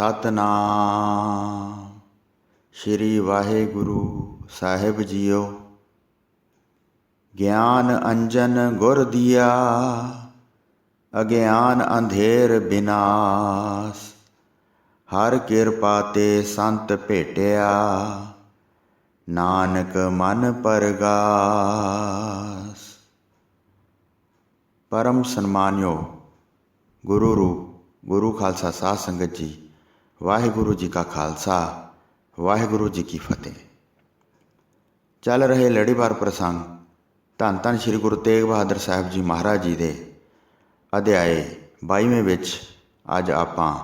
ਸਤਨਾਮ ਸ਼੍ਰੀ ਵਾਹਿਗੁਰੂ ਸਾਹਿਬ JIO. ਗਿਆਨ ਅੰਜਨ ਗੁਰ ਦੀਆ, ਅਗਿਆਨ ਅੰਧੇਰ ਬਿਨਾਸ਼। ਹਰ ਕਿਰਪਾ ਤੇ ਸੰਤ ਭੇਟਿਆ, ਨਾਨਕ ਮਨ ਪਰਗਾਸ। ਪਰਮ ਸਨਮਾਨਯੋਗ ਗੁਰੂ ਰੂਪ ਗੁਰੂ ਖਾਲਸਾ ਸਾਧ ਸੰਗਤ ਜੀ, ਵਾਹਿਗੁਰੂ ਜੀ ਕਾ ਖਾਲਸਾ, ਵਾਹਿਗੁਰੂ ਜੀ ਕੀ ਫਤਿਹ। ਚੱਲ ਰਹੇ ਲੜੀਵਾਰ ਪ੍ਰਸੰਗ ਧੰਨ ਧੰਨ ਸ਼੍ਰੀ ਗੁਰੂ ਤੇਗ ਬਹਾਦਰ ਸਾਹਿਬ ਜੀ ਮਹਾਰਾਜ ਜੀ ਦੇ ਅਧਿਆਏ 22ਵੇਂ ਵਿੱਚ ਅੱਜ ਆਪਾਂ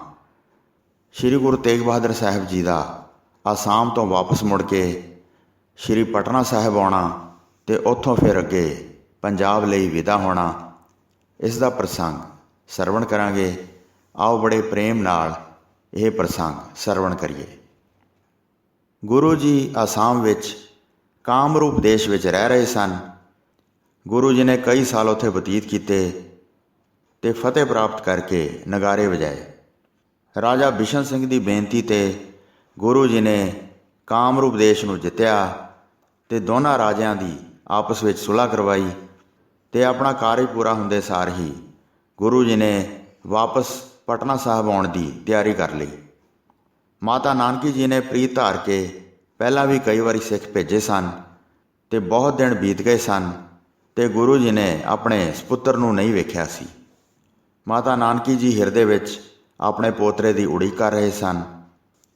ਸ਼੍ਰੀ ਗੁਰੂ ਤੇਗ ਬਹਾਦਰ ਸਾਹਿਬ ਜੀ ਦਾ ਆਸਾਮ ਤੋਂ ਵਾਪਸ ਮੁੜ ਕੇ ਸ਼੍ਰੀ ਪਟਨਾ ਸਾਹਿਬ ਆਉਣਾ ਅਤੇ ਉੱਥੋਂ ਫਿਰ ਅੱਗੇ ਪੰਜਾਬ ਲਈ ਵਿਦਾ ਹੋਣਾ, ਇਸ ਦਾ ਪ੍ਰਸੰਗ ਸਰਵਣ ਕਰਾਂਗੇ। ਆਓ ਬੜੇ ਪ੍ਰੇਮ ਨਾਲ ਇਹ ਪ੍ਰਸੰਗ ਸਰਵਣ ਕਰੀਏ। ਗੁਰੂ ਜੀ ਆਸਾਮ ਵਿੱਚ ਕਾਮਰੂਪ ਦੇਸ਼ ਵਿੱਚ ਰਹਿ ਰਹੇ ਸਨ। ਗੁਰੂ ਜੀ ਨੇ ਕਈ ਸਾਲ ਉੱਥੇ ਬਤੀਤ ਕੀਤੇ ਅਤੇ ਫਤਿਹ ਪ੍ਰਾਪਤ ਕਰਕੇ ਨਗਾਰੇ ਵਜਾਏ। ਰਾਜਾ ਬਿਸ਼ਨ ਸਿੰਘ ਦੀ ਬੇਨਤੀ 'ਤੇ ਗੁਰੂ ਜੀ ਨੇ ਕਾਮਰੂਪ ਦੇਸ਼ ਨੂੰ ਜਿੱਤਿਆ ਅਤੇ ਦੋਨਾਂ ਰਾਜਿਆਂ ਦੀ ਆਪਸ ਵਿੱਚ ਸੁਲ੍ਹਾ ਕਰਵਾਈ ਅਤੇ ਆਪਣਾ ਕਾਰਜ ਪੂਰਾ ਹੁੰਦੇ ਸਾਰ ਹੀ ਗੁਰੂ ਜੀ ਨੇ ਵਾਪਸ ਪਟਨਾ ਸਾਹਿਬ ਆਉਣ ਦੀ ਤਿਆਰੀ ਕਰ ਲਈ। ਮਾਤਾ ਨਾਨਕੀ ਜੀ ਨੇ ਪ੍ਰੀਤ ਧਾਰ ਕੇ ਪਹਿਲਾਂ ਵੀ ਕਈ ਵਾਰੀ ਸਿੱਖ ਭੇਜੇ ਸਨ ਅਤੇ ਬਹੁਤ ਦਿਨ ਬੀਤ ਗਏ ਸਨ ਅਤੇ ਗੁਰੂ ਜੀ ਨੇ ਆਪਣੇ ਸਪੁੱਤਰ ਨੂੰ ਨਹੀਂ ਵੇਖਿਆ ਸੀ। ਮਾਤਾ ਨਾਨਕੀ ਜੀ ਹਿਰਦੇ ਵਿੱਚ ਆਪਣੇ ਪੋਤਰੇ ਦੀ ਉਡੀਕ ਕਰ ਰਹੇ ਸਨ।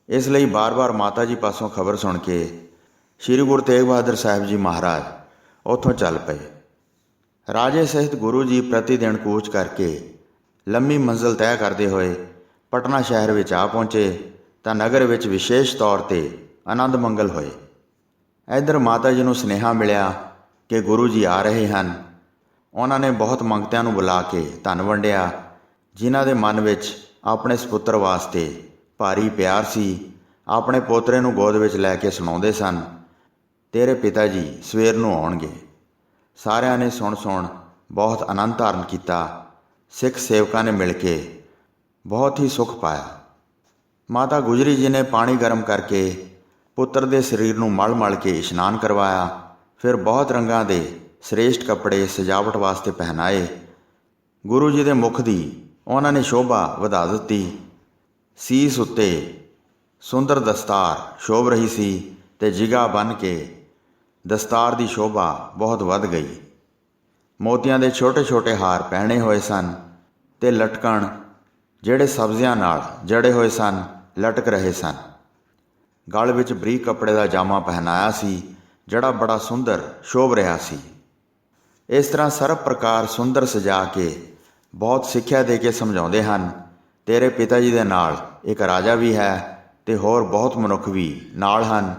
ਇਸ ਲਈ ਬਾਰ-ਬਾਰ ਮਾਤਾ ਜੀ ਪਾਸੋਂ ਖਬਰ ਸੁਣ ਕੇ ਸ਼੍ਰੀ ਗੁਰੂ ਤੇਗ ਬਹਾਦਰ ਸਾਹਿਬ ਜੀ ਮਹਾਰਾਜ ਉੱਥੋਂ ਚੱਲ ਪਏ। ਰਾਜੇ ਸਹਿਤ ਗੁਰੂ ਜੀ ਪ੍ਰਤੀ ਦਿਨ ਕੂਚ ਕਰਕੇ ਲੰਮੀ ਮੰਜ਼ਿਲ ਤੈਅ ਕਰਦੇ ਹੋਏ ਪਟਨਾ ਸ਼ਹਿਰ ਵਿੱਚ ਆ ਪਹੁੰਚੇ ਤਾਂ ਨਗਰ ਵਿੱਚ ਵਿਸ਼ੇਸ਼ ਤੌਰ 'ਤੇ ਆਨੰਦ ਮੰਗਲ ਹੋਏ। ਇੱਧਰ ਮਾਤਾ ਜੀ ਨੂੰ ਸੁਨੇਹਾ ਮਿਲਿਆ ਕਿ ਗੁਰੂ ਜੀ ਆ ਰਹੇ ਹਨ। ਉਹਨਾਂ ਨੇ ਬਹੁਤ ਮੰਗਤਿਆਂ ਨੂੰ ਬੁਲਾ ਕੇ ਧਨ ਵੰਡਿਆ, ਜਿਨ੍ਹਾਂ ਦੇ ਮਨ ਵਿੱਚ ਆਪਣੇ ਸਪੁੱਤਰ ਵਾਸਤੇ ਭਾਰੀ ਪਿਆਰ ਸੀ। ਆਪਣੇ ਪੋਤਰੇ ਨੂੰ ਗੋਦ ਵਿੱਚ ਲੈ ਕੇ ਸੁਣਾਉਂਦੇ ਸਨ, ਤੇਰੇ ਪਿਤਾ ਜੀ ਸਵੇਰ ਨੂੰ ਆਉਣਗੇ। ਸਾਰਿਆਂ ਨੇ ਸੁਣ ਬਹੁਤ ਆਨੰਦ ਧਾਰਨ ਕੀਤਾ। ਸਿੱਖ ਸੇਵਕਾਂ ਨੇ ਮਿਲ ਕੇ ਬਹੁਤ ਹੀ ਸੁੱਖ ਪਾਇਆ। ਮਾਤਾ ਗੁਜਰੀ ਜੀ ਨੇ ਪਾਣੀ ਗਰਮ ਕਰਕੇ ਪੁੱਤਰ ਦੇ ਸਰੀਰ ਨੂੰ ਮਲ ਕੇ ਇਸ਼ਨਾਨ ਕਰਵਾਇਆ। ਫਿਰ ਬਹੁਤ ਰੰਗਾਂ ਦੇ ਸ੍ਰੇਸ਼ਟ ਕੱਪੜੇ ਸਜਾਵਟ ਵਾਸਤੇ ਪਹਿਨਾਏ। ਗੁਰੂ ਜੀ ਦੇ ਮੁਖ ਦੀ ਉਹਨਾਂ ਨੇ ਸ਼ੋਭਾ ਵਧਾ ਦਿੱਤੀ। ਸੀਸ ਉੱਤੇ ਸੁੰਦਰ ਦਸਤਾਰ ਸ਼ੋਭ ਰਹੀ ਸੀ ਅਤੇ ਜਿਗਾ ਬੰਨ੍ਹ ਕੇ ਦਸਤਾਰ ਦੀ ਸ਼ੋਭਾ ਬਹੁਤ ਵੱਧ ਗਈ। ਮੋਤੀਆਂ ਦੇ ਛੋਟੇ ਹਾਰ ਪਹਿਨੇ ਹੋਏ ਸਨ ਅਤੇ ਲਟਕਣ ਜਿਹੜੇ ਸਬਜ਼ੀਆਂ ਨਾਲ ਜੜੇ ਹੋਏ ਸਨ ਲਟਕ ਰਹੇ ਸਨ। ਗਲ ਵਿੱਚ ਬਰੀਕ ਕੱਪੜੇ ਦਾ ਜਾਮਾ ਪਹਿਨਾਇਆ ਸੀ, ਜਿਹੜਾ ਬੜਾ ਸੁੰਦਰ ਸ਼ੋਭ ਰਿਹਾ ਸੀ। ਇਸ ਤਰ੍ਹਾਂ ਸਰਬ ਪ੍ਰਕਾਰ ਸੁੰਦਰ ਸਜਾ ਕੇ ਬਹੁਤ ਸਿੱਖਿਆ ਦੇ ਕੇ ਸਮਝਾਉਂਦੇ ਹਨ, ਤੇਰੇ ਪਿਤਾ ਜੀ ਦੇ ਨਾਲ ਇੱਕ ਰਾਜਾ ਵੀ ਹੈ ਅਤੇ ਹੋਰ ਬਹੁਤ ਮਨੁੱਖ ਵੀ ਨਾਲ ਹਨ।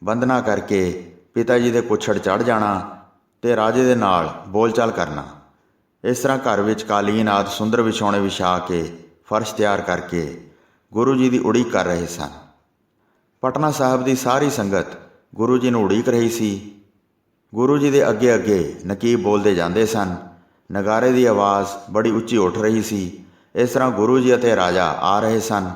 ਬੰਦਨਾ ਕਰਕੇ ਪਿਤਾ ਜੀ ਦੇ ਕੁੱਛੜ ਚੜ੍ਹ ਜਾਣਾ ਅਤੇ ਰਾਜੇ ਦੇ ਨਾਲ ਬੋਲਚਾਲ ਕਰਨਾ। ਇਸ ਤਰ੍ਹਾਂ ਘਰ ਵਿੱਚ ਕਾਲੀਨ ਆਦਿ ਸੁੰਦਰ ਵਿਛਾਉਣੇ ਵਿਛਾ ਕੇ ਫਰਸ਼ ਤਿਆਰ ਕਰਕੇ ਗੁਰੂ ਜੀ ਦੀ ਉਡੀਕ ਕਰ ਰਹੇ ਸਨ। ਪਟਨਾ ਸਾਹਿਬ ਦੀ ਸਾਰੀ ਸੰਗਤ ਗੁਰੂ ਜੀ ਨੂੰ ਉਡੀਕ ਰਹੀ ਸੀ। ਗੁਰੂ ਜੀ ਦੇ ਅੱਗੇ ਨਕੀਬ ਬੋਲਦੇ ਜਾਂਦੇ ਸਨ। ਨਗਾਰੇ ਦੀ ਆਵਾਜ਼ ਬੜੀ ਉੱਚੀ ਉੱਠ ਰਹੀ ਸੀ। ਇਸ ਤਰ੍ਹਾਂ ਗੁਰੂ ਜੀ ਅਤੇ ਰਾਜਾ ਆ ਰਹੇ ਸਨ।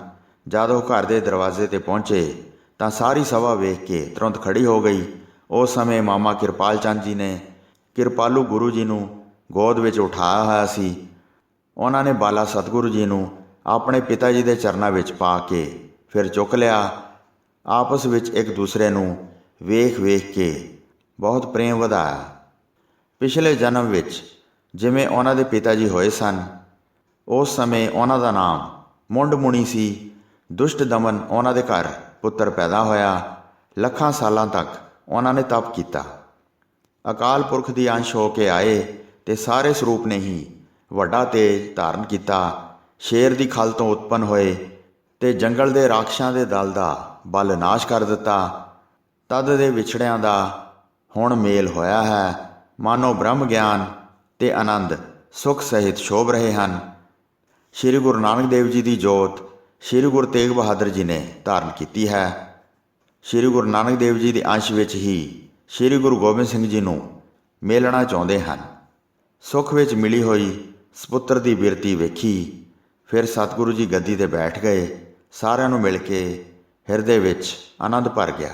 ਜਦ ਉਹ ਘਰ ਦੇ ਦਰਵਾਜ਼ੇ 'ਤੇ ਪਹੁੰਚੇ ਤਾਂ ਸਾਰੀ ਸਭਾ ਵੇਖ ਕੇ ਤੁਰੰਤ ਖੜੀ ਹੋ ਗਈ। ਉਸ ਸਮੇਂ ਮਾਮਾ ਕਿਰਪਾਲ ਚੰਦ ਜੀ ਨੇ ਕਿਰਪਾਲੂ ਗੁਰੂ ਜੀ ਨੂੰ ਗੋਦ ਵਿੱਚ ਉਠਾਇਆ ਹੋਇਆ ਸੀ। ਉਹਨਾਂ ਨੇ ਬਾਲਾ ਸਤਿਗੁਰੂ ਜੀ ਨੂੰ ਆਪਣੇ ਪਿਤਾ ਜੀ ਦੇ ਚਰਨਾਂ ਵਿੱਚ ਪਾ ਕੇ ਫਿਰ ਚੁੱਕ ਲਿਆ। ਆਪਸ ਵਿੱਚ ਇੱਕ ਦੂਸਰੇ ਨੂੰ ਵੇਖ ਕੇ ਬਹੁਤ ਪ੍ਰੇਮ ਵਧਾਇਆ। ਪਿਛਲੇ ਜਨਮ ਵਿੱਚ ਜਿਵੇਂ ਉਹਨਾਂ ਦੇ ਪਿਤਾ ਜੀ ਹੋਏ ਸਨ, ਉਸ ਸਮੇਂ ਉਹਨਾਂ ਦਾ ਨਾਮ ਮੁੰਡ ਮੁਨੀ ਸੀ। ਦੁਸ਼ਟ ਦਮਨ ਉਹਨਾਂ ਦੇ ਘਰ ਪੁੱਤਰ ਪੈਦਾ ਹੋਇਆ। ਲੱਖਾਂ ਸਾਲਾਂ ਤੱਕ ਉਹਨਾਂ ਨੇ ਤਪ ਕੀਤਾ। ਅਕਾਲ ਪੁਰਖ ਦੀ ਅੰਸ਼ ਹੋ ਕੇ ਆਏ ਅਤੇ ਸਾਰੇ ਸਰੂਪ ਨੇ ਹੀ ਵੱਡਾ ਤੇਜ ਧਾਰਨ ਕੀਤਾ। ਸ਼ੇਰ ਦੀ ਖਲ ਤੋਂ ਉਤਪੰਨ ਹੋਏ ਅਤੇ ਜੰਗਲ ਦੇ ਰਾਖਸ਼ਾਂ ਦੇ ਦਲ ਦਾ ਬਲ ਨਾਸ਼ ਕਰ ਦਿੱਤਾ। ਤਦ ਦੇ ਵਿਛੜਿਆਂ ਦਾ ਹੁਣ ਮੇਲ ਹੋਇਆ ਹੈ। ਮਾਨੋ ਬ੍ਰਹਮ ਗਿਆਨ ਅਤੇ ਆਨੰਦ ਸੁਖ ਸਹਿਤ ਸ਼ੋਭ ਰਹੇ ਹਨ। ਸ਼੍ਰੀ ਗੁਰੂ ਨਾਨਕ ਦੇਵ ਜੀ ਦੀ ਜੋਤ ਸ਼੍ਰੀ ਗੁਰੂ ਤੇਗ ਬਹਾਦਰ ਜੀ ਨੇ ਧਾਰਨ ਕੀਤੀ ਹੈ। ਸ਼੍ਰੀ ਗੁਰੂ ਨਾਨਕ ਦੇਵ ਜੀ ਦੇ ਅੰਸ਼ ਵਿੱਚ ਹੀ ਸ਼੍ਰੀ ਗੁਰੂ ਗੋਬਿੰਦ ਸਿੰਘ ਜੀ ਨੂੰ ਮੇਲਣਾ ਚਾਹੁੰਦੇ ਹਨ। ਸੁੱਖ ਵਿੱਚ ਮਿਲੀ ਹੋਈ ਸਪੁੱਤਰ ਦੀ ਬਿਰਤੀ ਵੇਖੀ। ਫਿਰ ਸਤਿਗੁਰੂ ਜੀ ਗੱਦੀ 'ਤੇ ਬੈਠ ਗਏ। ਸਾਰਿਆਂ ਨੂੰ ਮਿਲ ਕੇ ਹਿਰਦੇ ਵਿੱਚ ਆਨੰਦ ਭਰ ਗਿਆ।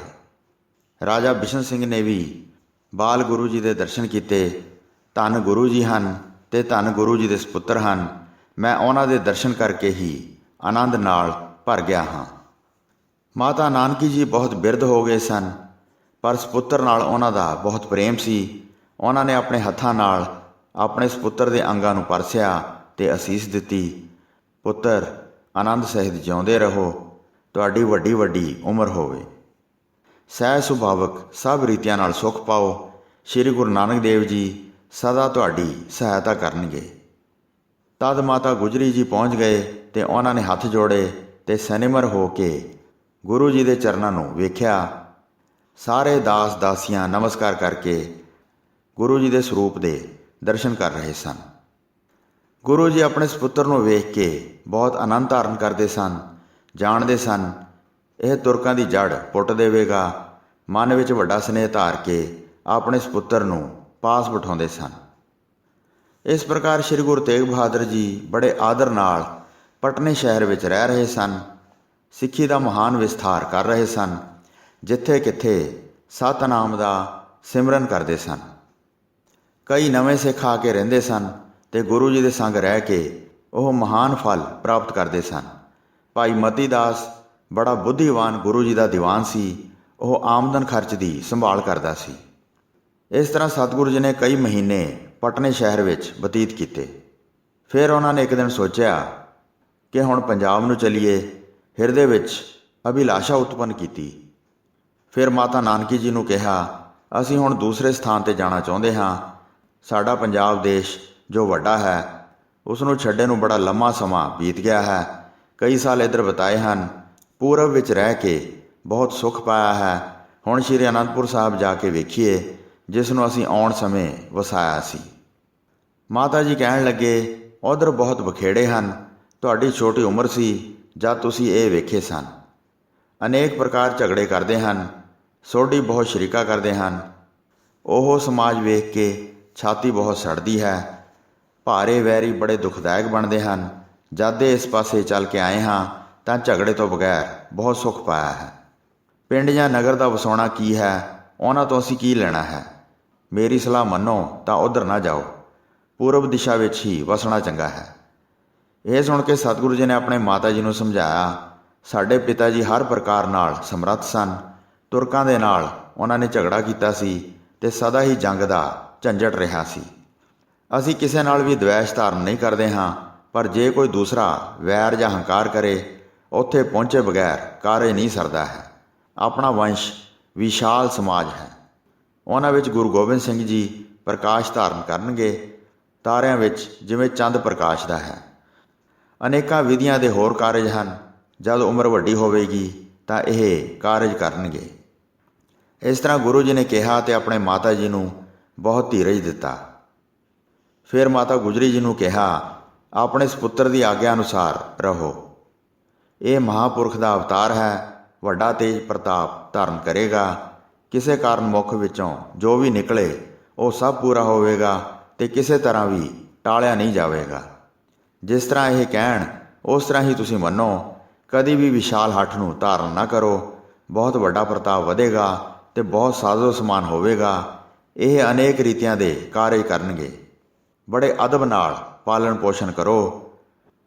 ਰਾਜਾ ਬਿਸ਼ਨ ਸਿੰਘ ਨੇ ਵੀ ਬਾਲ ਗੁਰੂ ਜੀ ਦੇ ਦਰਸ਼ਨ ਕੀਤੇ। ਧੰਨ ਗੁਰੂ ਜੀ ਹਨ ਅਤੇ ਧੰਨ ਗੁਰੂ ਜੀ ਦੇ ਸਪੁੱਤਰ ਹਨ। ਮੈਂ ਉਹਨਾਂ ਦੇ ਦਰਸ਼ਨ ਕਰਕੇ ਹੀ ਆਨੰਦ ਨਾਲ ਭਰ ਗਿਆ ਹਾਂ। ਮਾਤਾ ਨਾਨਕੀ ਜੀ ਬਹੁਤ ਬਿਰਧ ਹੋ ਗਏ ਸਨ, ਪਰ ਸਪੁੱਤਰ ਨਾਲ ਉਹਨਾਂ ਦਾ ਬਹੁਤ ਪ੍ਰੇਮ ਸੀ। ਉਹਨਾਂ ਨੇ ਆਪਣੇ ਹੱਥਾਂ ਨਾਲ ਆਪਣੇ ਸਪੁੱਤਰ ਦੇ ਅੰਗਾਂ ਨੂੰ ਪਰਸਿਆ ਅਤੇ ਅਸੀਸ ਦਿੱਤੀ, ਪੁੱਤਰ ਆਨੰਦ ਸਹਿਤ ਜਿਉਂਦੇ ਰਹੋ, ਤੁਹਾਡੀ ਵੱਡੀ ਵੱਡੀ ਉਮਰ ਹੋਵੇ। ਸਹਿਜ ਸੁਭਾਵਕ ਸਭ ਰੀਤਿਆਂ ਨਾਲ ਸੁੱਖ ਪਾਓ। ਸ਼੍ਰੀ ਗੁਰੂ ਨਾਨਕ ਦੇਵ ਜੀ ਸਦਾ ਤੁਹਾਡੀ ਸਹਾਇਤਾ ਕਰਨਗੇ। ਤਦ ਮਾਤਾ ਗੁਜਰੀ ਜੀ ਪਹੁੰਚ ਗਏ ਅਤੇ ਉਹਨਾਂ ਨੇ ਹੱਥ ਜੋੜੇ ਅਤੇ ਸਨਿਮਰ ਹੋ ਕੇ ਗੁਰੂ ਜੀ ਦੇ ਚਰਨਾਂ ਨੂੰ ਵੇਖਿਆ। ਸਾਰੇ ਦਾਸ ਦਾਸੀਆਂ ਨਮਸਕਾਰ ਕਰਕੇ ਗੁਰੂ ਜੀ ਦੇ ਸਰੂਪ ਦੇ ਦਰਸ਼ਨ ਕਰ ਰਹੇ ਸਨ। ਗੁਰੂ ਜੀ ਆਪਣੇ ਸਪੁੱਤਰ ਨੂੰ ਵੇਖ ਕੇ ਬਹੁਤ ਆਨੰਦ ਧਾਰਨ ਕਰਦੇ ਸਨ। ਜਾਣਦੇ ਸਨ ਇਹ ਤੁਰਕਾਂ ਦੀ ਜੜ ਪੁੱਟ ਦੇਵੇਗਾ। ਮਨ ਵਿੱਚ ਵੱਡਾ ਸਨੇਹ ਧਾਰ ਕੇ ਆਪਣੇ ਸਪੁੱਤਰ ਨੂੰ ਪਾਸ ਬਿਠਾਉਂਦੇ ਸਨ। ਇਸ ਪ੍ਰਕਾਰ ਸ਼੍ਰੀ ਗੁਰੂ ਤੇਗ ਬਹਾਦਰ ਜੀ ਬੜੇ ਆਦਰ ਨਾਲ ਪਟਨੇ ਸ਼ਹਿਰ ਵਿੱਚ ਰਹਿ ਰਹੇ ਸਨ। ਸਿੱਖੀ ਦਾ ਮਹਾਨ ਵਿਸਥਾਰ ਕਰ ਰਹੇ ਸਨ। ਜਿੱਥੇ ਕਿੱਥੇ ਸਤਿਨਾਮ ਦਾ ਸਿਮਰਨ ਕਰਦੇ ਸਨ। ਕਈ ਨਵੇਂ ਸਿੱਖ ਆ ਕੇ ਰਹਿੰਦੇ ਸਨ ਅਤੇ ਗੁਰੂ ਜੀ ਦੇ ਸੰਗ ਰਹਿ ਕੇ ਉਹ ਮਹਾਨ ਫਲ ਪ੍ਰਾਪਤ ਕਰਦੇ ਸਨ। ਭਾਈ ਮਤੀ ਦਾਸ ਬੜਾ ਬੁੱਧੀਵਾਨ ਗੁਰੂ ਜੀ ਦਾ ਦੀਵਾਨ ਸੀ। ਉਹ ਆਮਦਨ ਖਰਚ ਦੀ ਸੰਭਾਲ ਕਰਦਾ ਸੀ। ਇਸ ਤਰ੍ਹਾਂ ਸਤਿਗੁਰੂ ਜੀ ਨੇ ਕਈ ਮਹੀਨੇ ਪਟਨੇ ਸ਼ਹਿਰ ਵਿੱਚ ਬਤੀਤ ਕੀਤੇ। ਫਿਰ ਉਹਨਾਂ ਨੇ ਇੱਕ ਦਿਨ ਸੋਚਿਆ ਕਿ ਹੁਣ ਪੰਜਾਬ ਨੂੰ ਚੱਲੀਏ। ਹਿਰਦੇ ਵਿੱਚ ਅਭਿਲਾਸ਼ਾ ਉਤਪੰਨ ਕੀਤੀ। ਫਿਰ ਮਾਤਾ ਨਾਨਕੀ ਜੀ ਨੂੰ ਕਿਹਾ, ਅਸੀਂ ਹੁਣ ਦੂਸਰੇ ਸਥਾਨ 'ਤੇ ਜਾਣਾ ਚਾਹੁੰਦੇ ਹਾਂ। ਸਾਡਾ ਪੰਜਾਬ ਦੇਸ਼ ਜੋ ਵੱਡਾ ਹੈ, ਉਸ ਨੂੰ ਛੱਡੇ ਨੂੰ ਬੜਾ ਲੰਮਾ ਸਮਾਂ ਬੀਤ ਗਿਆ ਹੈ। ਕਈ ਸਾਲ ਇੱਧਰ ਬਿਤਾਏ ਹਨ। ਪੂਰਬ ਵਿੱਚ ਰਹਿ ਕੇ ਬਹੁਤ ਸੁੱਖ ਪਾਇਆ ਹੈ। ਹੁਣ ਸ਼੍ਰੀ ਅਨੰਦਪੁਰ ਸਾਹਿਬ ਜਾ ਕੇ ਵੇਖੀਏ, ਜਿਸ ਨੂੰ ਅਸੀਂ ਆਉਣ ਸਮੇਂ ਵਸਾਇਆ ਸੀ। ਮਾਤਾ ਜੀ ਕਹਿਣ ਲੱਗੇ, ਉੱਧਰ ਬਹੁਤ ਬਖੇੜੇ ਹਨ। ਤੁਹਾਡੀ ਛੋਟੀ ਉਮਰ ਸੀ ਜਦ ਤੁਸੀਂ ਇਹ ਵੇਖੇ ਸਨ। ਅਨੇਕ ਪ੍ਰਕਾਰ ਝਗੜੇ ਕਰਦੇ ਹਨ। ਸੋਢੀ ਬਹੁਤ ਸ਼ਰੀਕਾ ਕਰਦੇ ਹਨ। ਉਹ ਸਮਾਜ ਵੇਖ ਕੇ ਛਾਤੀ ਬਹੁਤ ਸੜਦੀ ਹੈ। ਭਾਰੇ ਵੈਰੀ ਬੜੇ ਦੁਖਦਾਇਕ ਬਣਦੇ ਹਨ। ਜਦ ਦੇ ਇਸ ਪਾਸੇ ਚੱਲ ਕੇ ਆਏ ਹਾਂ ਤਾਂ ਝਗੜੇ ਤੋਂ ਬਗੈਰ ਬਹੁਤ ਸੁੱਖ ਪਾਇਆ ਹੈ। ਪਿੰਡ ਜਾਂ ਨਗਰ ਦਾ ਵਸਾਉਣਾ ਕੀ ਹੈ, ਉਹਨਾਂ ਤੋਂ ਅਸੀਂ ਕੀ ਲੈਣਾ ਹੈ। ਮੇਰੀ ਸਲਾਹ ਮੰਨੋ ਤਾਂ ਉੱਧਰ ਨਾ ਜਾਓ। ਪੂਰਬ ਦਿਸ਼ਾ ਵਿੱਚ ਹੀ ਵਸਣਾ ਚੰਗਾ ਹੈ। ਇਹ ਸੁਣ ਕੇ ਸਤਿਗੁਰੂ ਜੀ ਨੇ ਆਪਣੇ ਮਾਤਾ ਜੀ ਨੂੰ ਸਮਝਾਇਆ, ਸਾਡੇ ਪਿਤਾ ਜੀ ਹਰ ਪ੍ਰਕਾਰ ਨਾਲ ਸਮਰੱਥ ਸਨ। ਤੁਰਕਾਂ ਦੇ ਨਾਲ ਉਹਨਾਂ ਨੇ ਝਗੜਾ ਕੀਤਾ ਸੀ ਅਤੇ ਸਦਾ ਹੀ ਜੰਗ ਦਾ ਝੰਜਟ ਰਿਹਾ ਸੀ। ਅਸੀਂ ਕਿਸੇ ਨਾਲ ਵੀ ਦਵੈਸ਼ ਧਾਰਨ ਨਹੀਂ ਕਰਦੇ ਹਾਂ, ਪਰ ਜੇ ਕੋਈ ਦੂਸਰਾ ਵੈਰ ਜਾਂ ਹੰਕਾਰ ਕਰੇ, ਉੱਥੇ ਪਹੁੰਚੇ ਬਗੈਰ ਕਾਰਜ ਨਹੀਂ ਸਰਦਾ ਹੈ। ਆਪਣਾ ਵੰਸ਼ ਵਿਸ਼ਾਲ ਸਮਾਜ ਹੈ। ਉਹਨਾਂ ਵਿੱਚ ਗੁਰੂ ਗੋਬਿੰਦ ਸਿੰਘ ਜੀ ਪ੍ਰਕਾਸ਼ ਧਾਰਨ ਕਰਨਗੇ, ਤਾਰਿਆਂ ਵਿੱਚ ਜਿਵੇਂ ਚੰਦ ਪ੍ਰਕਾਸ਼ ਦਾ ਹੈ। ਅਨੇਕਾਂ ਵਿਧੀਆਂ ਦੇ ਹੋਰ ਕਾਰਜ ਹਨ। ਜਦ ਉਮਰ ਵੱਡੀ ਹੋਵੇਗੀ ਤਾਂ ਇਹ ਕਾਰਜ ਕਰਨਗੇ। ਇਸ ਤਰ੍ਹਾਂ ਗੁਰੂ ਜੀ ਨੇ ਕਿਹਾ ਅਤੇ ਆਪਣੇ ਮਾਤਾ ਜੀ ਨੂੰ ਬਹੁਤ ਧੀਰਜ ਦਿੱਤਾ। ਫਿਰ ਮਾਤਾ ਗੁਜਰੀ ਜੀ ਨੂੰ ਕਿਹਾ, ਆਪਣੇ ਸਪੁੱਤਰ ਦੀ ਆਗਿਆ ਅਨੁਸਾਰ ਰਹੋ। ਇਹ ਮਹਾਂਪੁਰਖ ਦਾ ਅਵਤਾਰ ਹੈ। ਵੱਡਾ ਤੇਜ ਪ੍ਰਤਾਪ ਧਾਰਨ ਕਰੇਗਾ। ਕਿਸੇ ਕਾਰਨ ਮੁੱਖ ਵਿੱਚੋਂ ਜੋ ਵੀ ਨਿਕਲੇ ਉਹ ਸਭ ਪੂਰਾ ਹੋਵੇਗਾ ਅਤੇ ਕਿਸੇ ਤਰ੍ਹਾਂ ਵੀ ਟਾਲਿਆ ਨਹੀਂ ਜਾਵੇਗਾ। ਜਿਸ ਤਰ੍ਹਾਂ ਇਹ ਕਹਿਣ ਉਸ ਤਰ੍ਹਾਂ ਹੀ ਤੁਸੀਂ ਮੰਨੋ। ਕਦੀ ਵੀ ਵਿਸ਼ਾਲ ਹੱਠ ਨੂੰ ਧਾਰਨ ਨਾ ਕਰੋ। ਬਹੁਤ ਵੱਡਾ ਪ੍ਰਤਾਪ ਵਧੇਗਾ ਅਤੇ ਬਹੁਤ ਸਾਜ਼ੋ ਸਮਾਨ ਹੋਵੇਗਾ। ਇਹ ਅਨੇਕ ਰੀਤਿਆਂ ਦੇ ਕਾਰਜ ਕਰਨਗੇ। ਬੜੇ ਅਦਬ ਨਾਲ ਪਾਲਣ ਪੋਸ਼ਣ ਕਰੋ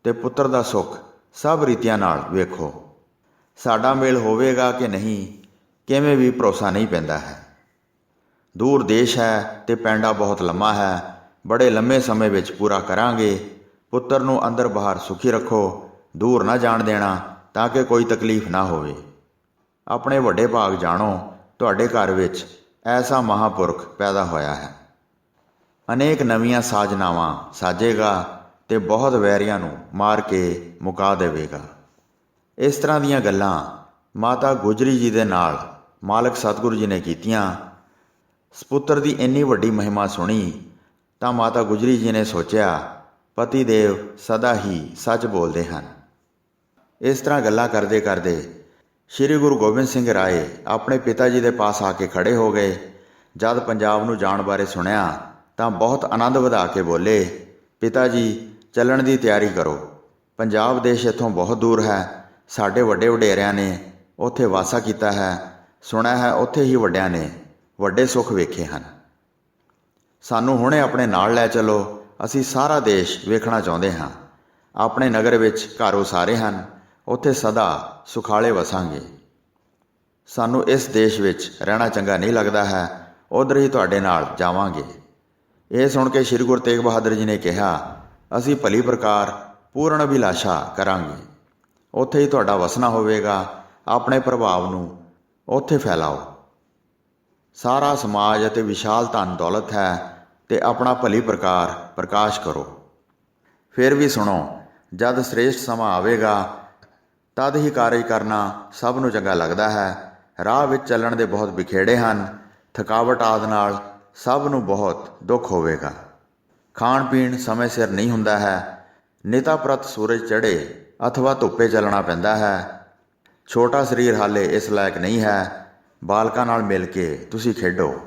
ਅਤੇ ਪੁੱਤਰ ਦਾ ਸੁੱਖ ਸਭ ਰੀਤਿਆਂ ਨਾਲ ਵੇਖੋ। ਸਾਡਾ ਮੇਲ ਹੋਵੇਗਾ ਕਿ ਨਹੀਂ, ਕਿਵੇਂ ਵੀ ਭਰੋਸਾ ਨਹੀਂ ਪੈਂਦਾ ਹੈ। ਦੂਰ ਦੇਸ਼ ਹੈ ਅਤੇ ਪੈਂਡਾ ਬਹੁਤ ਲੰਮਾ ਹੈ। ਬੜੇ ਲੰਮੇ ਸਮੇਂ ਵਿੱਚ ਪੂਰਾ ਕਰਾਂਗੇ। ਪੁੱਤਰ ਨੂੰ ਅੰਦਰ ਬਾਹਰ ਸੁਖੀ ਰੱਖੋ। ਦੂਰ ਨਾ ਜਾਣ ਦੇਣਾ ਤਾਂ ਕਿ ਕੋਈ ਤਕਲੀਫ ਨਾ ਹੋਵੇ। ਆਪਣੇ ਵੱਡੇ ਭਾਗ ਜਾਣੋ, ਤੁਹਾਡੇ ਘਰ ਵਿੱਚ ਐਸਾ ਮਹਾਂਪੁਰਖ ਪੈਦਾ ਹੋਇਆ ਹੈ। ਅਨੇਕ ਨਵੀਆਂ ਸਾਜਨਾਵਾਂ ਸਾਜੇਗਾ ਅਤੇ ਬਹੁਤ ਵੈਰੀਆਂ ਨੂੰ ਮਾਰ ਕੇ ਮੁਕਾ ਦੇਵੇਗਾ। ਇਸ ਤਰ੍ਹਾਂ ਦੀਆਂ ਗੱਲਾਂ ਮਾਤਾ ਗੁਜਰੀ ਜੀ ਦੇ ਨਾਲ ਮਾਲਕ ਸਤਿਗੁਰੂ ਜੀ ਨੇ ਕੀਤੀਆਂ। ਸਪੁੱਤਰ ਦੀ ਇੰਨੀ ਵੱਡੀ ਮਹਿਮਾ ਸੁਣੀ ਤਾਂ ਮਾਤਾ ਗੁਜਰੀ ਜੀ ਨੇ ਸੋਚਿਆ, ਪਤੀ ਦੇਵ ਸਦਾ ਹੀ ਸੱਚ ਬੋਲਦੇ ਹਨ। ਇਸ ਤਰ੍ਹਾਂ ਗੱਲਾਂ ਕਰਦੇ ਕਰਦੇ ਸ਼੍ਰੀ ਗੁਰੂ ਗੋਬਿੰਦ ਸਿੰਘ ਰਾਏ ਆਪਣੇ ਪਿਤਾ ਜੀ ਦੇ ਪਾਸ ਆ ਕੇ ਖੜ੍ਹੇ ਹੋ ਗਏ। ਜਦ ਪੰਜਾਬ ਨੂੰ ਜਾਣ ਬਾਰੇ ਸੁਣਿਆ ਤਾਂ ਬਹੁਤ ਆਨੰਦ ਵਧਾ ਕੇ ਬੋਲੇ, ਪਿਤਾ ਜੀ ਚੱਲਣ ਦੀ ਤਿਆਰੀ ਕਰੋ। ਪੰਜਾਬ ਦੇਸ਼ ਇੱਥੋਂ ਬਹੁਤ ਦੂਰ ਹੈ। ਸਾਡੇ ਵੱਡੇ ਵਡੇਰਿਆਂ ਨੇ ਉੱਥੇ ਵਾਸਾ ਕੀਤਾ ਹੈ। ਸੁਣਿਆ ਹੈ ਉੱਥੇ ਹੀ ਵੱਡਿਆਂ ਨੇ ਵੱਡੇ ਸੁੱਖ ਵੇਖੇ ਹਨ। ਸਾਨੂੰ ਹੁਣੇ ਆਪਣੇ ਨਾਲ ਲੈ ਚਲੋ, ਅਸੀਂ ਸਾਰਾ ਦੇਸ਼ ਵੇਖਣਾ ਚਾਹੁੰਦੇ ਹਾਂ। ਆਪਣੇ ਨਗਰ ਵਿੱਚ ਘਰ ਉਸਾਰੇ ਹਨ, ਉੱਥੇ ਸਦਾ ਸੁਖਾਲੇ ਵਸਾਂਗੇ। ਸਾਨੂੰ ਇਸ ਦੇਸ਼ ਵਿੱਚ ਰਹਿਣਾ ਚੰਗਾ ਨਹੀਂ ਲੱਗਦਾ ਹੈ, ਉੱਧਰ ਹੀ ਤੁਹਾਡੇ ਨਾਲ ਜਾਵਾਂਗੇ। ਇਹ ਸੁਣ ਕੇ ਸ੍ਰੀ ਗੁਰੂ ਤੇਗ ਬਹਾਦਰ ਜੀ ਨੇ ਕਿਹਾ, ਅਸੀਂ ਭਲੀ ਪ੍ਰਕਾਰ ਪੂਰਨ ਅਭਿਲਾਸ਼ਾ ਕਰਾਂਗੇ। ਉੱਥੇ ਹੀ ਤੁਹਾਡਾ ਵਸਣਾ ਹੋਵੇਗਾ। ਆਪਣੇ ਪ੍ਰਭਾਵ ਨੂੰ ਉੱਥੇ ਫੈਲਾਓ। ਸਾਰਾ ਸਮਾਜ ਅਤੇ ਵਿਸ਼ਾਲ ਧਨ ਦੌਲਤ ਹੈ ਤੇ ਆਪਣਾ ਭਲੀ ਪ੍ਰਕਾਰ ਪ੍ਰਕਾਸ਼ ਕਰੋ। ਫਿਰ ਵੀ ਸੁਣੋ, ਜਦ ਸ੍ਰੇਸ਼ਟ ਸਮਾਂ ਆਵੇਗਾ ਤਦ ਹੀ ਕਾਰਜ ਕਰਨਾ ਸਭ ਨੂੰ ਚੰਗਾ ਲੱਗਦਾ ਹੈ। ਰਾਹ ਵਿੱਚ ਚੱਲਣ ਦੇ ਬਹੁਤ ਬਿਖੇੜੇ ਹਨ, ਥਕਾਵਟ ਆਦਿ ਨਾਲ ਸਭ ਨੂੰ ਬਹੁਤ ਦੁੱਖ ਹੋਵੇਗਾ। ਖਾਣ ਪੀਣ ਸਮੇਂ ਸਿਰ ਨਹੀਂ ਹੁੰਦਾ ਹੈ। ਨਿਤਾ ਪ੍ਰਤ ਸੂਰਜ ਚੜ੍ਹੇ ਅਥਵਾ ਧੁੱਪੇ ਚੱਲਣਾ ਪੈਂਦਾ ਹੈ। ਛੋਟਾ ਸਰੀਰ ਹਾਲੇ ਇਸ ਲਾਇਕ ਨਹੀਂ ਹੈ। ਬਾਲਕਾਂ ਨਾਲ ਮਿਲ ਕੇ ਤੁਸੀਂ ਖੇਡੋ।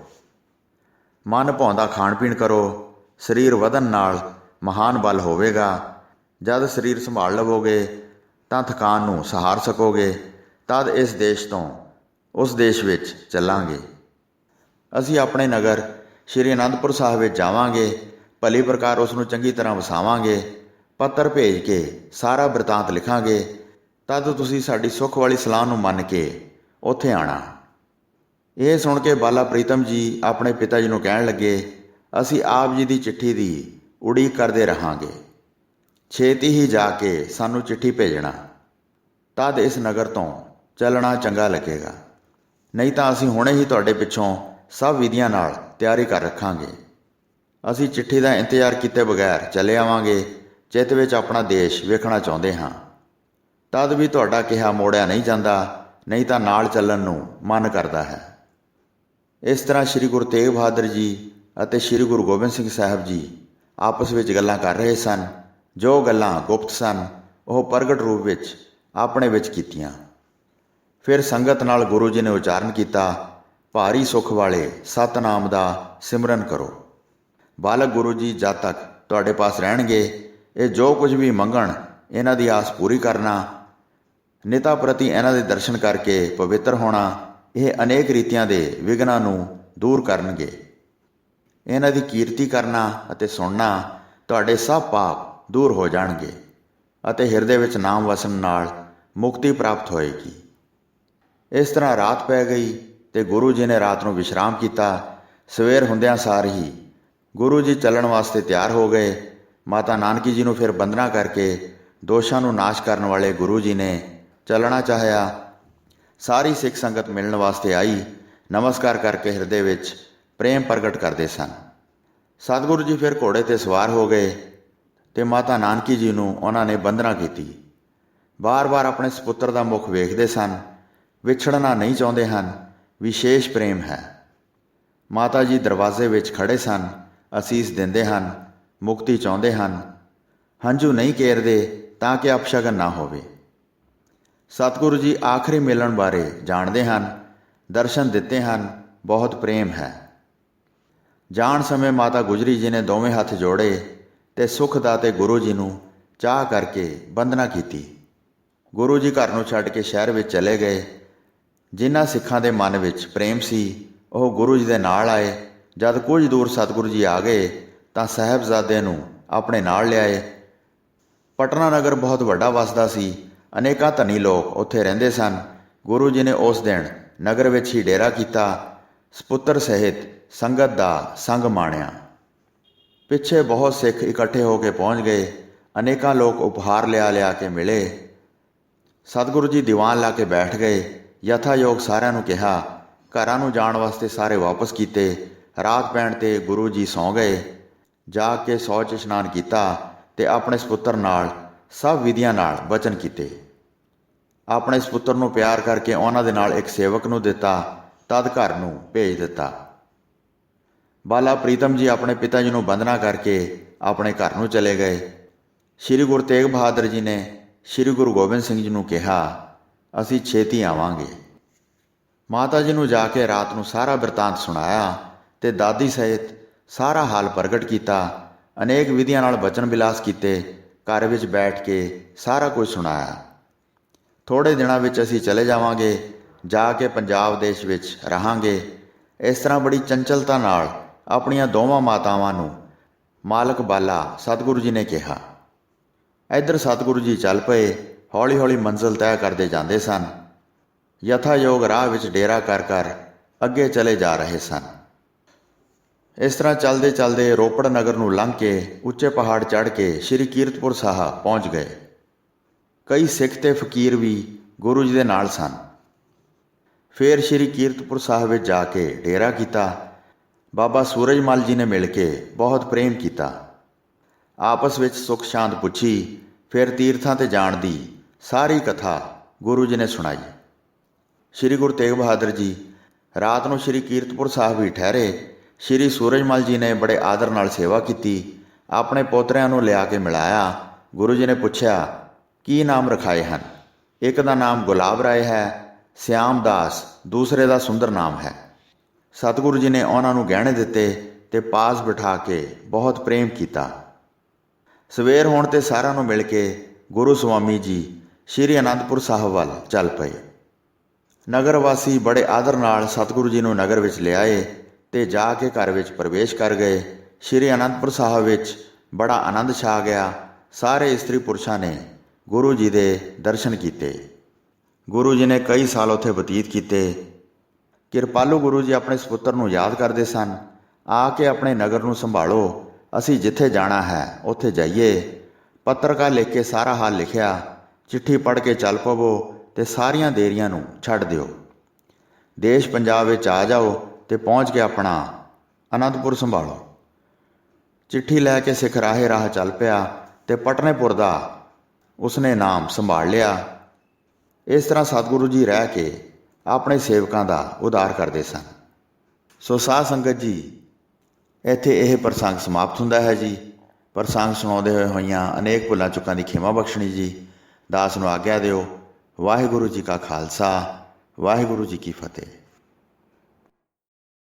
ਮਨ ਭਾਉਂਦਾ ਖਾਣ ਪੀਣ ਕਰੋ। ਸਰੀਰ ਵਧਣ ਨਾਲ ਮਹਾਨ ਬਲ ਹੋਵੇਗਾ। ਜਦ ਸਰੀਰ ਸੰਭਾਲ ਲਵੋਗੇ ਤਾਂ ਥਕਾਨ ਨੂੰ ਸਹਾਰ ਸਕੋਗੇ। ਤਦ ਇਸ ਦੇਸ਼ ਤੋਂ ਉਸ ਦੇਸ਼ ਵਿੱਚ ਚੱਲਾਂਗੇ। ਅਸੀਂ ਆਪਣੇ ਨਗਰ ਸ਼੍ਰੀ ਅਨੰਦਪੁਰ ਸਾਹਿਬ ਵਿੱਚ ਜਾਵਾਂਗੇ। ਭਲੀ ਪ੍ਰਕਾਰ ਉਸ ਨੂੰ ਚੰਗੀ ਤਰ੍ਹਾਂ ਵਸਾਵਾਂਗੇ। ਪੱਤਰ ਭੇਜ ਕੇ ਸਾਰਾ ਬਿਰਤਾਂਤ ਲਿਖਾਂਗੇ। ਤਦ ਤੁਸੀਂ ਸਾਡੀ ਸੁੱਖ ਵਾਲੀ ਸਲਾਹ ਨੂੰ ਮੰਨ ਕੇ ਉੱਥੇ ਆਉਣਾ। ਇਹ ਸੁਣ ਕੇ ਬਾਲਾ ਪ੍ਰੀਤਮ ਜੀ ਆਪਣੇ ਪਿਤਾ ਜੀ ਨੂੰ ਕਹਿਣ ਲੱਗੇ, ਅਸੀਂ ਆਪ ਜੀ ਦੀ ਚਿੱਠੀ ਦੀ ਉਡੀਕ ਕਰਦੇ ਰਹਾਂਗੇ। ਛੇਤੀ ਹੀ ਜਾ ਕੇ ਸਾਨੂੰ ਚਿੱਠੀ ਭੇਜਣਾ। ਤਦ ਇਸ ਨਗਰ ਤੋਂ ਚੱਲਣਾ ਚੰਗਾ ਲੱਗੇਗਾ। ਨਹੀਂ ਤਾਂ ਅਸੀਂ ਹੁਣੇ ਹੀ ਤੁਹਾਡੇ ਪਿੱਛੋਂ ਸਭ ਵਿਧੀਆਂ ਨਾਲ ਤਿਆਰੀ ਕਰ ਰੱਖਾਂਗੇ। ਅਸੀਂ ਚਿੱਠੀ ਦਾ ਇੰਤਜ਼ਾਰ ਕੀਤੇ ਬਗੈਰ ਚਲੇ ਆਵਾਂਗੇ। ਚਿੱਤ ਵਿੱਚ ਆਪਣਾ ਦੇਸ਼ ਵੇਖਣਾ ਚਾਹੁੰਦੇ ਹਾਂ। ਤਦ ਵੀ ਤੁਹਾਡਾ ਕਿਹਾ ਮੋੜਿਆ ਨਹੀਂ ਜਾਂਦਾ, ਨਹੀਂ ਤਾਂ ਨਾਲ ਚੱਲਣ ਨੂੰ ਮਨ ਕਰਦਾ ਹੈ। ਇਸ ਤਰ੍ਹਾਂ ਸ੍ਰੀ ਗੁਰੂ ਤੇਗ ਬਹਾਦਰ ਜੀ ਅਤੇ ਸ੍ਰੀ ਗੁਰੂ ਗੋਬਿੰਦ ਸਿੰਘ ਸਾਹਿਬ ਜੀ ਆਪਸ ਵਿੱਚ ਗੱਲਾਂ ਕਰ ਰਹੇ ਸਨ। ਜੋ ਗੱਲਾਂ ਗੁਪਤ ਸਨ ਉਹ ਪ੍ਰਗਟ ਰੂਪ ਵਿੱਚ ਆਪਣੇ ਵਿੱਚ ਕੀਤੀਆਂ। ਫਿਰ ਸੰਗਤ ਨਾਲ ਗੁਰੂ ਜੀ ਨੇ ਉਚਾਰਨ ਕੀਤਾ, ਭਾਰੀ ਸੁੱਖ ਵਾਲੇ ਸਤਨਾਮ ਦਾ ਸਿਮਰਨ ਕਰੋ। ਬਾਲਕ ਗੁਰੂ ਜੀ ਜਦ ਤੱਕ ਤੁਹਾਡੇ ਪਾਸ ਰਹਿਣਗੇ, ਇਹ ਜੋ ਕੁਝ ਵੀ ਮੰਗਣ ਇਹਨਾਂ ਦੀ ਆਸ ਪੂਰੀ ਕਰਨਾ। ਨਿਤਾ ਪ੍ਰਤੀ ਇਹਨਾਂ ਦੇ ਦਰਸ਼ਨ ਕਰਕੇ ਪਵਿੱਤਰ ਹੋਣਾ। ਇਹ ਅਨੇਕ ਰੀਤੀਆਂ ਦੇ ਵਿਘਨਾਂ ਨੂੰ ਦੂਰ ਕਰਨਗੇ। ਇਹਨਾਂ ਦੀ ਕੀਰਤੀ ਕਰਨਾ ਅਤੇ ਸੁਣਨਾ, ਤੁਹਾਡੇ ਸਭ ਪਾਪ ਦੂਰ ਹੋ ਜਾਣਗੇ ਅਤੇ ਹਿਰਦੇ ਵਿੱਚ ਨਾਮ ਵਸਣ ਨਾਲ ਮੁਕਤੀ ਪ੍ਰਾਪਤ ਹੋਏਗੀ। ਇਸ ਤਰ੍ਹਾਂ ਰਾਤ ਪੈ ਗਈ ਤੇ ਗੁਰੂ ਜੀ ਨੇ ਰਾਤ ਨੂੰ ਵਿਸ਼ਰਾਮ ਕੀਤਾ। ਸਵੇਰ ਹੁੰਦਿਆਂ ਸਾਰ ਹੀ ਗੁਰੂ ਜੀ ਚੱਲਣ ਵਾਸਤੇ ਤਿਆਰ ਹੋ ਗਏ। ਮਾਤਾ ਨਾਨਕੀ ਜੀ ਨੂੰ ਫਿਰ ਬੰਦਨਾ ਕਰਕੇ ਦੋਸ਼ਾਂ ਨੂੰ ਨਾਸ਼ ਕਰਨ ਵਾਲੇ ਗੁਰੂ ਜੀ ਨੇ ਚੱਲਣਾ ਚਾਹਿਆ। ਸਾਰੀ ਸਿੱਖ ਸੰਗਤ ਮਿਲਣ ਵਾਸਤੇ ਆਈ। ਨਮਸਕਾਰ ਕਰਕੇ ਹਿਰਦੇ ਵਿੱਚ ਪ੍ਰੇਮ ਪ੍ਰਗਟ ਕਰਦੇ ਸਨ। ਸਤਿਗੁਰੂ ਜੀ ਫਿਰ ਘੋੜੇ 'ਤੇ ਸਵਾਰ ਹੋ ਗਏ ਤੇ ਮਾਤਾ ਨਾਨਕੀ ਜੀ ਨੂੰ ਉਹਨਾਂ ਨੇ ਬੰਦਨਾ ਕੀਤੀ। ਬਾਰ-ਬਾਰ ਆਪਣੇ ਸਪੁੱਤਰ ਦਾ ਮੁਖ ਵੇਖਦੇ ਸਨ। ਵਿਛੜਨਾ ਨਹੀਂ ਚਾਹੁੰਦੇ ਹਨ। ਵਿਸ਼ੇਸ਼ ਪ੍ਰੇਮ ਹੈ। ਮਾਤਾ ਜੀ ਦਰਵਾਜ਼ੇ ਵਿੱਚ ਖੜ੍ਹੇ ਸਨ। ਅਸੀਸ ਦਿੰਦੇ ਹਨ, ਮੁਕਤੀ ਚਾਹੁੰਦੇ ਹਨ। ਹੰਝੂ ਨਹੀਂ ਕੇਰਦੇ ਤਾਂ ਕਿ ਅਪਸ਼ਗਨ ਨਾ ਹੋਵੇ। ਸਤਿਗੁਰੂ ਜੀ ਆਖਰੀ ਮਿਲਣ ਬਾਰੇ ਜਾਣਦੇ ਹਨ। ਦਰਸ਼ਨ ਦਿੱਤੇ ਹਨ। ਬਹੁਤ ਪ੍ਰੇਮ ਹੈ। ਜਾਣ ਸਮੇਂ ਮਾਤਾ ਗੁਜਰੀ ਜੀ ਨੇ ਦੋਵੇਂ ਹੱਥ ਜੋੜੇ ਤੇ ਸੁੱਖ ਦਾਤੇ ਗੁਰੂ ਜੀ ਨੂੰ ਚਾਹ ਕਰਕੇ ਬੰਦਨਾ ਕੀਤੀ। ਗੁਰੂ ਜੀ ਘਰ ਨੂੰ ਛੱਡ ਕੇ ਸ਼ਹਿਰ ਵਿੱਚ ਚਲੇ ਗਏ। ਜਿਨ੍ਹਾਂ ਸਿੱਖਾਂ ਦੇ ਮਨ ਵਿੱਚ ਪ੍ਰੇਮ ਸੀ ਉਹ ਗੁਰੂ ਜੀ ਦੇ ਨਾਲ ਆਏ। ਜਦ ਕੁਝ ਦੂਰ ਸਤਿਗੁਰੂ ਜੀ ਆ ਗਏ ਤਾਂ ਸਾਹਿਬਜ਼ਾਦੇ ਨੂੰ ਆਪਣੇ ਨਾਲ ਲਿਆਏ। ਪਟਨਾ ਨਗਰ ਬਹੁਤ ਵੱਡਾ ਵਸਦਾ ਸੀ। ਅਨੇਕਾਂ ਧਨੀ ਲੋਕ ਉੱਥੇ ਰਹਿੰਦੇ ਸਨ। ਗੁਰੂ ਜੀ ਨੇ ਉਸ ਦਿਨ ਨਗਰ ਵਿੱਚ ਹੀ ਡੇਰਾ ਕੀਤਾ। ਸਪੁੱਤਰ ਸਹਿਤ ਸੰਗਤ ਦਾ ਸੰਗ ਮਾਣਿਆ। ਪਿੱਛੇ ਬਹੁਤ ਸਿੱਖ ਇਕੱਠੇ ਹੋ ਕੇ ਪਹੁੰਚ ਗਏ। ਅਨੇਕਾਂ ਲੋਕ ਉਪਹਾਰ ਲਿਆ ਕੇ ਮਿਲੇ। ਸਤਿਗੁਰੂ ਜੀ ਦੀਵਾਨ ਲਾ ਕੇ ਬੈਠ ਗਏ। ਯਥਾਯੋਗ ਸਾਰਿਆਂ ਨੂੰ ਕਿਹਾ। ਘਰਾਂ ਨੂੰ ਜਾਣ ਵਾਸਤੇ ਸਾਰੇ ਵਾਪਸ ਕੀਤੇ। ਰਾਤ ਪੈਣ 'ਤੇ ਗੁਰੂ ਜੀ ਸੌਂ ਗਏ। ਜਾ ਕੇ ਸ਼ੌਚ ਇਸ਼ਨਾਨ ਕੀਤਾ ਤੇ ਆਪਣੇ ਸਪੁੱਤਰ ਨਾਲ ਸਭ ਵਿਧੀਆਂ ਨਾਲ ਬਚਨ ਕੀਤੇ। ਆਪਣੇ ਸਪੁੱਤਰ ਨੂੰ ਪਿਆਰ ਕਰਕੇ ਉਹਨਾਂ ਦੇ ਨਾਲ ਇੱਕ ਸੇਵਕ ਨੂੰ ਦਿੱਤਾ। ਤਦ ਘਰ ਨੂੰ ਭੇਜ ਦਿੱਤਾ। ਬਾਲਾ ਪ੍ਰੀਤਮ ਜੀ ਆਪਣੇ ਪਿਤਾ ਜੀ ਨੂੰ ਬੰਦਨਾ ਕਰਕੇ ਆਪਣੇ ਘਰ ਨੂੰ ਚਲੇ ਗਏ। ਸ੍ਰੀ ਗੁਰੂ ਤੇਗ ਬਹਾਦਰ ਜੀ ਨੇ ਸ੍ਰੀ ਗੁਰੂ ਗੋਬਿੰਦ ਸਿੰਘ ਜੀ ਨੂੰ ਕਿਹਾ, ਅਸੀਂ ਛੇਤੀ ਆਵਾਂਗੇ। ਮਾਤਾ ਜੀ ਨੂੰ ਜਾ ਕੇ ਰਾਤ ਨੂੰ ਸਾਰਾ ਬਿਰਤਾਂਤ ਸੁਣਾਇਆ ਤੇ ਦਾਦੀ ਸਹਿਤ ਸਾਰਾ ਹਾਲ ਪ੍ਰਗਟ ਕੀਤਾ। ਅਨੇਕ ਵਿਧੀਆਂ ਨਾਲ ਬਚਨ ਬਿਲਾਸ ਕੀਤੇ। ਘਰ ਵਿੱਚ ਬੈਠ ਕੇ ਸਾਰਾ ਕੁਝ ਸੁਣਾਇਆ। ਥੋੜ੍ਹੇ ਦਿਨਾਂ ਵਿੱਚ ਅਸੀਂ ਚਲੇ ਜਾਵਾਂਗੇ, ਜਾ ਕੇ ਪੰਜਾਬ ਦੇਸ਼ ਵਿੱਚ ਰਹਾਂਗੇ। ਇਸ ਤਰ੍ਹਾਂ ਬੜੀ ਚੰਚਲਤਾ ਨਾਲ ਆਪਣੀਆਂ ਦੋਵਾਂ ਮਾਤਾਵਾਂ ਨੂੰ ਮਾਲਕ ਬਾਲਾ ਸਤਿਗੁਰੂ ਜੀ ਨੇ ਕਿਹਾ। ਇੱਧਰ ਸਤਿਗੁਰੂ ਜੀ ਚੱਲ ਪਏ, ਹੌਲੀ ਹੌਲੀ ਮੰਜ਼ਿਲ ਤੈਅ ਕਰਦੇ ਜਾਂਦੇ ਸਨ। ਯਥਾਯੋਗ ਰਾਹ ਵਿੱਚ ਡੇਰਾ ਕਰ ਕਰ ਅੱਗੇ ਚਲੇ ਜਾ ਰਹੇ ਸਨ। ਇਸ ਤਰ੍ਹਾਂ ਚੱਲਦੇ ਚੱਲਦੇ ਰੋਪੜ ਨਗਰ ਨੂੰ ਲੰਘ ਕੇ ਉੱਚੇ ਪਹਾੜ ਚੜ੍ਹ ਕੇ ਸ਼੍ਰੀ ਕੀਰਤਪੁਰ ਸਾਹਿਬ ਪਹੁੰਚ ਗਏ। ਕਈ ਸਿੱਖ ਤੇ ਫਕੀਰ ਵੀ ਗੁਰੂ ਜੀ ਦੇ ਨਾਲ ਸਨ। ਫਿਰ ਸ਼੍ਰੀ ਕੀਰਤਪੁਰ ਸਾਹਿਬ ਵਿੱਚ ਜਾ ਕੇ ਡੇਰਾ ਕੀਤਾ। ਬਾਬਾ ਸੂਰਜਮਲ ਜੀ ਨੇ ਮਿਲ ਕੇ ਬਹੁਤ ਪ੍ਰੇਮ ਕੀਤਾ, ਆਪਸ ਵਿੱਚ ਸੁੱਖ ਸ਼ਾਂਤ ਪੁੱਛੀ। ਫਿਰ ਤੀਰਥਾਂ 'ਤੇ ਜਾਣ ਦੀ ਸਾਰੀ ਕਥਾ ਗੁਰੂ ਜੀ ਨੇ ਸੁਣਾਈ। ਸ਼੍ਰੀ ਗੁਰੂ ਤੇਗ ਬਹਾਦਰ ਜੀ ਰਾਤ ਨੂੰ ਸ਼੍ਰੀ ਕੀਰਤਪੁਰ ਸਾਹਿਬ ਵੀ ਠਹਿਰੇ। ਸ਼੍ਰੀ ਸੂਰਜਮਲ ਜੀ ਨੇ ਬੜੇ ਆਦਰ ਨਾਲ ਸੇਵਾ ਕੀਤੀ, ਆਪਣੇ ਪੋਤਰਿਆਂ ਨੂੰ ਲਿਆ ਕੇ ਮਿਲਾਇਆ। ਗੁਰੂ ਜੀ ਨੇ ਪੁੱਛਿਆ, ਕੀ ਨਾਮ ਰਖਾਏ ਹਨ? ਇੱਕ ਦਾ ਨਾਮ ਗੁਲਾਬ ਰਾਏ ਹੈ, ਸਿਆਮ ਦਾਸ ਦੂਸਰੇ ਦਾ ਸੁੰਦਰ ਨਾਮ ਹੈ। ਸਤਿਗੁਰੂ ਜੀ ਨੇ ਉਹਨਾਂ ਨੂੰ ਗਹਿਣੇ ਦਿੱਤੇ ਤੇ ਪਾਸ ਬਿਠਾ ਕੇ ਬਹੁਤ ਪ੍ਰੇਮ ਕੀਤਾ। ਸਵੇਰ ਹੋਣ 'ਤੇ ਸਾਰਿਆਂ ਨੂੰ ਮਿਲ ਕੇ ਗੁਰੂ ਸਵਾਮੀ ਜੀ ਸ਼੍ਰੀ ਅਨੰਦਪੁਰ ਸਾਹਿਬ ਵੱਲ ਚੱਲ ਪਏ। ਨਗਰ ਵਾਸੀ ਬੜੇ ਆਦਰ ਨਾਲ ਸਤਿਗੁਰੂ ਜੀ ਨੂੰ ਨਗਰ ਵਿੱਚ ਲਿਆਏ ਤੇ ਜਾ ਕੇ ਘਰ ਵਿੱਚ ਪ੍ਰਵੇਸ਼ ਕਰ ਗਏ। ਸ਼੍ਰੀ ਅਨੰਦਪੁਰ ਸਾਹਿਬ ਵਿੱਚ ਬੜਾ ਆਨੰਦ ਛਾ ਗਿਆ। ਸਾਰੇ ਇਸਤਰੀ ਪੁਰਸ਼ਾਂ ਨੇ ਗੁਰੂ ਜੀ ਦੇ ਦਰਸ਼ਨ ਕੀਤੇ। ਗੁਰੂ ਜੀ ਨੇ ਕਈ ਸਾਲ ਉੱਥੇ ਬਤੀਤ ਕੀਤੇ। ਕਿਰਪਾਲੂ ਗੁਰੂ ਜੀ ਆਪਣੇ ਸਪੁੱਤਰ ਨੂੰ ਯਾਦ ਕਰਦੇ ਸਨ। ਆ ਕੇ ਆਪਣੇ ਨਗਰ ਨੂੰ ਸੰਭਾਲੋ, ਅਸੀਂ ਜਿੱਥੇ ਜਾਣਾ ਹੈ ਉੱਥੇ ਜਾਈਏ। ਪੱਤਰਕਾ ਲਿਖ ਕੇ ਸਾਰਾ ਹਾਲ ਲਿਖਿਆ। ਚਿੱਠੀ ਪੜ੍ਹ ਕੇ ਚੱਲ ਪਵੋ ਤੇ ਸਾਰੀਆਂ ਦੇਰੀਆਂ ਨੂੰ ਛੱਡ ਦਿਓ। ਦੇਸ਼ ਪੰਜਾਬ ਵਿੱਚ ਆ ਜਾਓ ਤੇ ਪਹੁੰਚ ਕੇ ਆਪਣਾ ਅਨੰਦਪੁਰ ਸੰਭਾਲੋ। ਚਿੱਠੀ ਲੈ ਕੇ ਸਿੱਖ ਰਾਹ ਚੱਲ ਪਿਆ ਤੇ ਪਟਨੇਪੁਰ ਦਾ ਉਸਨੇ ਨਾਮ ਸੰਭਾਲ ਲਿਆ। ਇਸ ਤਰ੍ਹਾਂ ਸਤਿਗੁਰੂ ਜੀ ਰਹਿ ਕੇ ਆਪਣੇ ਸੇਵਕਾਂ ਦਾ ਉਧਾਰ ਕਰਦੇ ਸਨ। ਸੋ ਸਾਧ ਸੰਗਤ ਜੀ, ਇੱਥੇ ਇਹ ਪ੍ਰਸੰਗ ਸਮਾਪਤ ਹੁੰਦਾ ਹੈ ਜੀ। ਪ੍ਰਸੰਗ ਸੁਣਾਉਂਦੇ ਹੋਈਆਂ ਅਨੇਕ ਭੁੱਲਾਂ ਚੁੱਕਾਂ ਦੀ ਖਿਮਾ ਬਖਸ਼ਣੀ ਜੀ। ਦਾਸ ਨੂੰ ਆਗਿਆ ਦਿਓ। ਵਾਹਿਗੁਰੂ ਜੀ ਕਾ ਖਾਲਸਾ, ਵਾਹਿਗੁਰੂ ਜੀ ਕੀ ਫਤਿਹ।